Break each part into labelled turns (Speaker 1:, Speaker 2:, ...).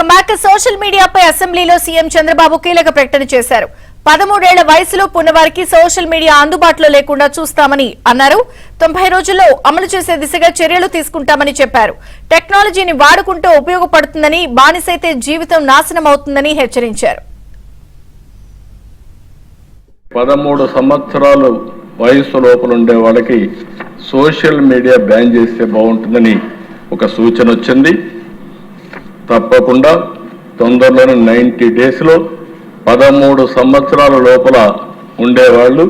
Speaker 1: Welcome back. Social మీడియాపై అసెంబ్లీలో CM Chandrababu కీలక ప్రకటన చేశారు. 13 ఏళ్ల వయసులో ఉన్నవారికి సోషల్ మీడియా అందుబాటులో లేకుండా చూస్తామని అన్నారు. 90 రోజుల్లో అమలు చేసే దిశగా చర్యలు తీసుకుంటామని చెప్పారు. టెక్నాలజీని వాడుకుంటూ ఉపయోగపడుతుందని, బానిసైతే జీవితం నాశనం అవుతుందని హెచ్చరించారు.
Speaker 2: 13 సంవత్సరాలు వయసు లోపల ఉండే వాళ్ళకి సోషల్ మీడియా బ్యాన్ చేస్తే బాగుంటుందని ఒక సూచన వచ్చింది. తప్పకుండా తొందరలోనే 90 డేస్లో 13 సంవత్సరాల లోపల ఉండేవాళ్ళు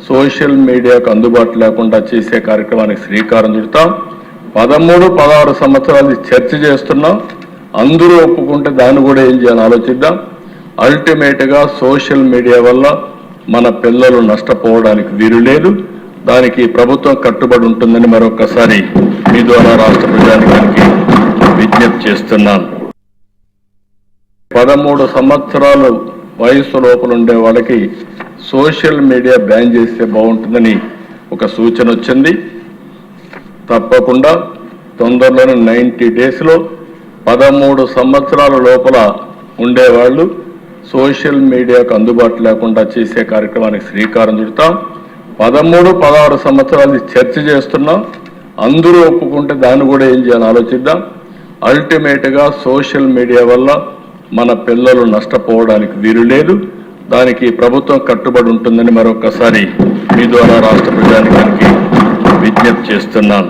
Speaker 2: సోషల్ మీడియాకు అందుబాటు లేకుండా చేసే కార్యక్రమానికి శ్రీకారం చుడతాం. 13-16 సంవత్సరాలు చర్చ చేస్తున్నాం. అందరూ ఒప్పుకుంటే దాన్ని కూడా ఏం చేయాలని ఆలోచిద్దాం. అల్టిమేట్గా సోషల్ మీడియా వల్ల మన పిల్లలు నష్టపోవడానికి వీలు లేదు. దానికి ప్రభుత్వం కట్టుబడి ఉంటుందని మరొకసారి మీ ద్వారా రాష్ట్ర ప్రజానికానికి విజ్ఞప్తి చేస్తున్నాను. 13 సంవత్సరాలు వయసు లోపల ఉండే వాళ్ళకి సోషల్ మీడియా బ్యాన్ చేస్తే బాగుంటుందని ఒక సూచన వచ్చింది. తప్పకుండా తొందరలోనే 90 డేస్లో 13 సంవత్సరాల లోపల ఉండేవాళ్ళు సోషల్ మీడియాకు అందుబాటు లేకుండా చేసే కార్యక్రమానికి శ్రీకారం చుడతాం. 13-16 సంవత్సరాలు చర్చ చేస్తున్నాం. అందరూ ఒప్పుకుంటే దాన్ని కూడా ఏం చేయాలని ఆలోచిద్దాం. అల్టిమేట్గా సోషల్ మీడియా వల్ల మన పిల్లలు నష్టపోవడానికి వీలు లేదు. దానికి ప్రభుత్వం కట్టుబడి ఉంటుందని మరొకసారి మీ ద్వారా రాష్ట్ర ప్రజానికానికి విజ్ఞప్తి చేస్తున్నాను.